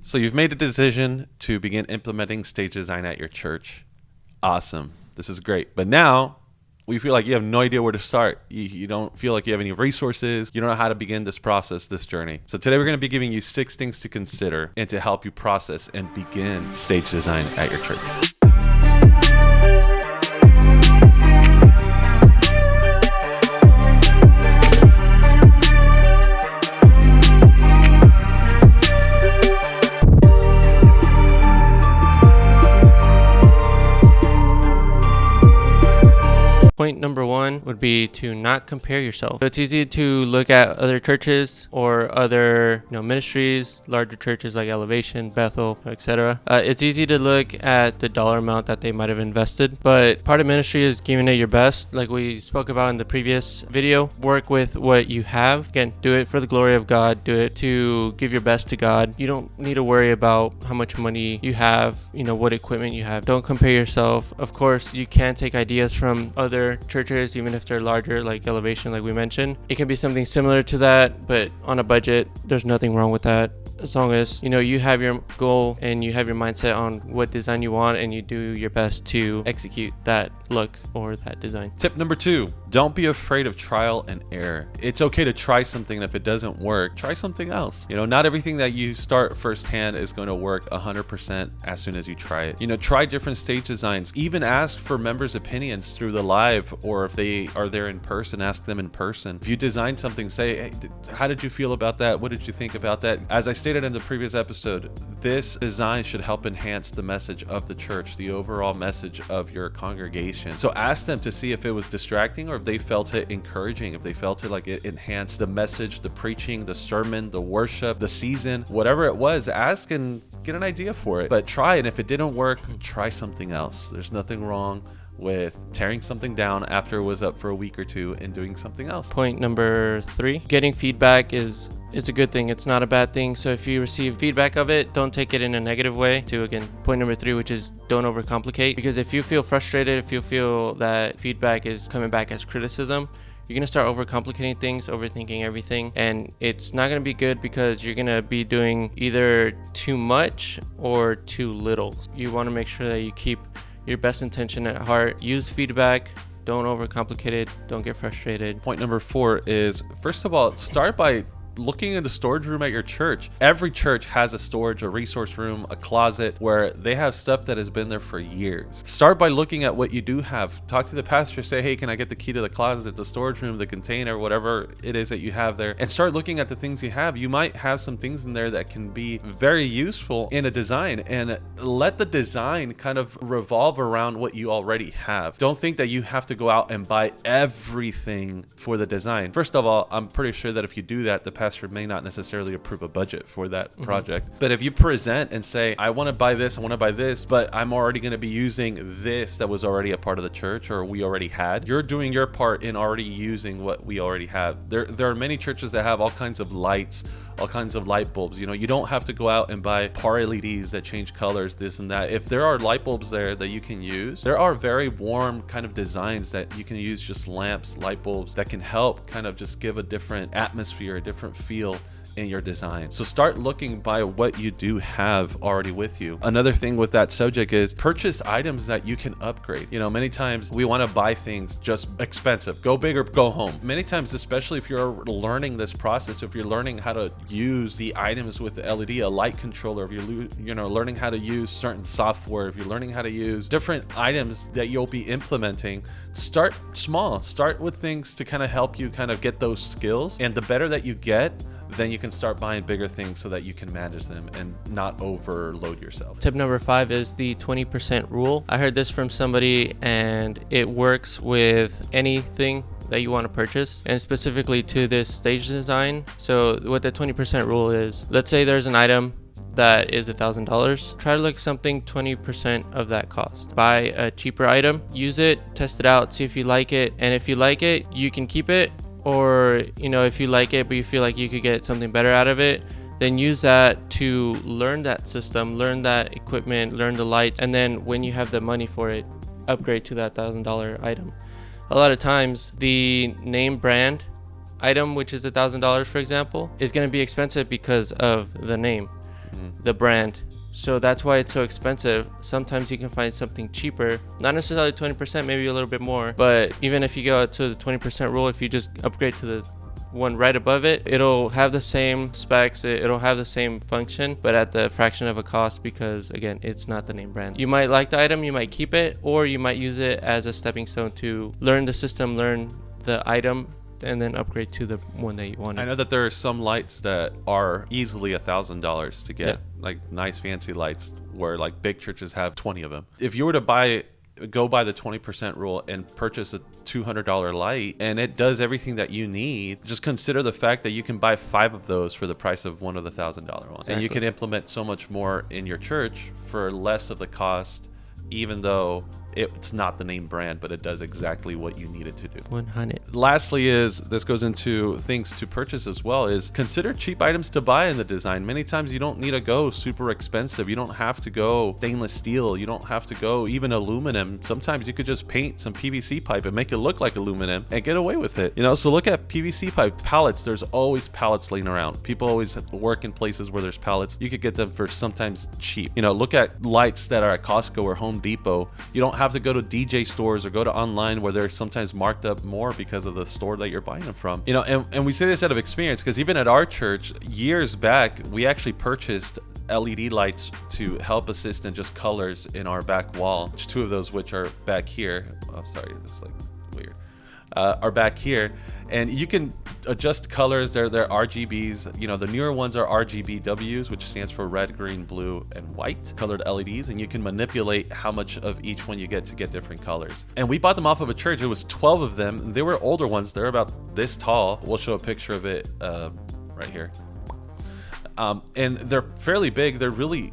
So you've made a decision to begin implementing stage design at your church. Awesome. This is great. But now we feel like you have no idea where to start. You don't feel like you have any resources. You don't know how to begin this process, this journey. So today we're going to be giving you 6 things to consider and to help you process and begin stage design at your church. Point number 1 would be to not compare yourself. So it's easy to look at other churches or other ministries, larger churches like Elevation, Bethel, etc. It's easy to look at the dollar amount that they might have invested, but part of ministry is giving it your best. Like we spoke about in the previous video, work with what you have. Again, do it for the glory of God. Do it to give your best to God. You don't need to worry about how much money you have, what equipment you have. Don't compare yourself. Of course, you can take ideas from other churches, even if they're larger, like Elevation, like we mentioned. It can be something similar to that, but on a budget. There's nothing wrong with that, as long as you have your goal and you have your mindset on what design you want and you do your best to execute that look or that design. Tip number 2, don't be afraid of trial and error. It's okay to try something, and if it doesn't work, try something else. Not everything that you start firsthand is going to work 100% as soon as you try it. Try different stage designs. Even ask for members' opinions through the live, or if they are there in person, ask them in person. If you design something, say, hey, how did you feel about that? What did you think about that? As I stated in the previous episode, this design should help enhance the message of the church, the overall message of your congregation. So ask them to see if it was distracting or if they felt it encouraging, if they felt it like it enhanced the message, the preaching, the sermon, the worship, the season, whatever it was. Ask and get an idea for it. But try, and if it didn't work, try something else. There's nothing wrong with tearing something down after it was up for a week or two and doing something else. Point number 3, getting feedback is a good thing. It's not a bad thing. So if you receive feedback of it, don't take it in a negative way. Again, point number 3, which is don't overcomplicate. Because if you feel frustrated, if you feel that feedback is coming back as criticism, you're going to start overcomplicating things, overthinking everything, and it's not going to be good because you're going to be doing either too much or too little. You want to make sure that you keep your best intention at heart. Use feedback. Don't overcomplicate it. Don't get frustrated. Point number 4 is, first of all, start by looking in the storage room at your church. Every church has a storage, a resource room, a closet where they have stuff that has been there for years. Start by looking at what you do have. Talk to the pastor, say, hey, can I get the key to the closet, the storage room, the container, whatever it is that you have there, and start looking at the things you have. You might have some things in there that can be very useful in a design, and let the design kind of revolve around what you already have. Don't think that you have to go out and buy everything for the design. First of all, I'm pretty sure that if you do that, the pastor may not necessarily approve a budget for that project. But if you present and say, I want to buy this, but I'm already going to be using this that was already a part of the church or we already had, you're doing your part in already using what we already have. There are many churches that have all kinds of lights, all kinds of light bulbs. You don't have to go out and buy par LEDs that change colors, this and that. If there are light bulbs there that you can use, there are very warm kind of designs that you can use, just lamps, light bulbs that can help kind of just give a different atmosphere, a different feel in your design. So start looking by what you do have already with you. Another thing with that subject is purchase items that you can upgrade. Many times we want to buy things just expensive, go big or go home. Many times, especially if you're learning this process, if you're learning how to use the items with the LED, a light controller, if you're learning how to use certain software, if you're learning how to use different items that you'll be implementing, start small. Start with things to kind of help you kind of get those skills. And the better that you get, then you can start buying bigger things so that you can manage them and not overload yourself. Tip number 5 is the 20% rule. I heard this from somebody and it works with anything that you want to purchase, and specifically to this stage design. So what the 20% rule is, let's say there's an item that is $1,000. Try to look something 20% of that cost. Buy a cheaper item, use it, test it out, see if you like it, and if you like it, you can keep it. Or, if you like it, but you feel like you could get something better out of it, then use that to learn that system, learn that equipment, learn the lights. And then when you have the money for it, upgrade to that $1,000 item. A lot of times the name brand item, which is $1,000, for example, is going to be expensive because of the name. the brand. So that's why it's so expensive. Sometimes you can find something cheaper, not necessarily 20%, maybe a little bit more. But even if you go to the 20% rule, if you just upgrade to the one right above it, it'll have the same specs, it'll have the same function, but at the fraction of a cost, because again, it's not the name brand. You might like the item, you might keep it, or you might use it as a stepping stone to learn the system, learn the item, and then upgrade to the one that you want. I know that there are some lights that are easily $1,000 to get, like nice fancy lights where like big churches have 20 of them. If you were to go by the 20% rule and purchase a $200 light and it does everything that you need, just consider the fact that you can buy 5 of those for the price of one of the $1,000 ones. Exactly. And you can implement so much more in your church for less of the cost, even though it's not the name brand, but it does exactly what you need it to do. 100. Lastly this goes into things to purchase as well, is consider cheap items to buy in the design. Many times you don't need to go super expensive. You don't have to go stainless steel. You don't have to go even aluminum. Sometimes you could just paint some PVC pipe and make it look like aluminum and get away with it. So look at PVC pipe pallets. There's always pallets laying around. People always work in places where there's pallets. You could get them for sometimes cheap. Look at lights that are at Costco or Home Depot. You don't have to go to DJ stores or go to online where they're sometimes marked up more because of the store that you're buying them from. And we say this out of experience, because even at our church years back, we actually purchased LED lights to help assist in just colors in our back wall. 2 of those, which are back here. Oh, sorry, this is like weird. Are back here, and you can adjust colors. They're RGBs. The newer ones are RGBWs, which stands for red, green, blue, and white colored LEDs, and you can manipulate how much of each one you get to get different colors. And we bought them off of a church. It was 12 of them. They were older ones. They're about this tall. We'll show a picture of it right here. And they're fairly big. They're really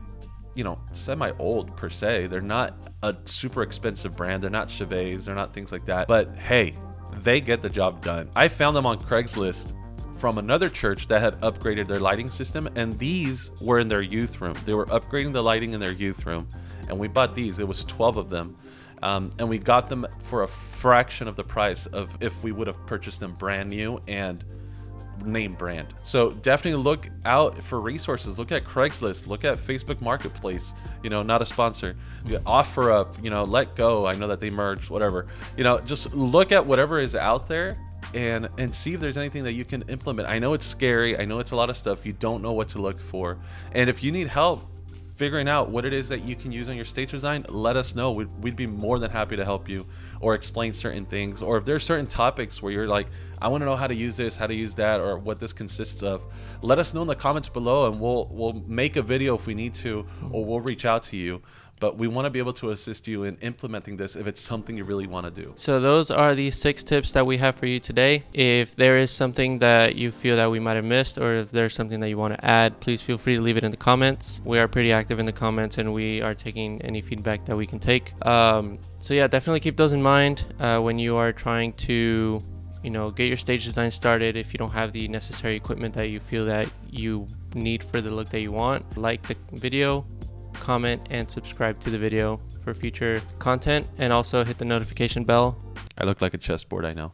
semi-old per se. They're not a super expensive brand. They're not Chevets. They're not things like that. But hey, they get the job done. I found them on Craigslist from another church that had upgraded their lighting system, and these were in their youth room. They were upgrading the lighting in their youth room, and we bought these. It was 12 of them, and we got them for a fraction of the price of if we would have purchased them brand new and name brand. So definitely look out for resources. Look at Craigslist, look at Facebook Marketplace, not a sponsor. OfferUp, Let Go, I know that they merged, whatever. Just look at whatever is out there and see if there's anything that you can implement. I know it's scary, I know it's a lot of stuff, you don't know what to look for. And if you need help figuring out what it is that you can use on your stage design, let us know. We'd be more than happy to help you or explain certain things. Or if there's certain topics where you're like, I want to know how to use this, how to use that, or what this consists of, let us know in the comments below, and we'll make a video if we need to, or we'll reach out to you. But we want to be able to assist you in implementing this if it's something you really want to do. So those are the 6 tips that we have for you today. If there is something that you feel that we might have missed, or if there's something that you want to add, please feel free to leave it in the comments. We are pretty active in the comments, and we are taking any feedback that we can take. So yeah, definitely keep those in mind when you are trying to get your stage design started. If you don't have the necessary equipment that you feel that you need for the look that you want, like the video, comment, and subscribe to the video for future content, and also hit the notification bell. I look like a chessboard, I know.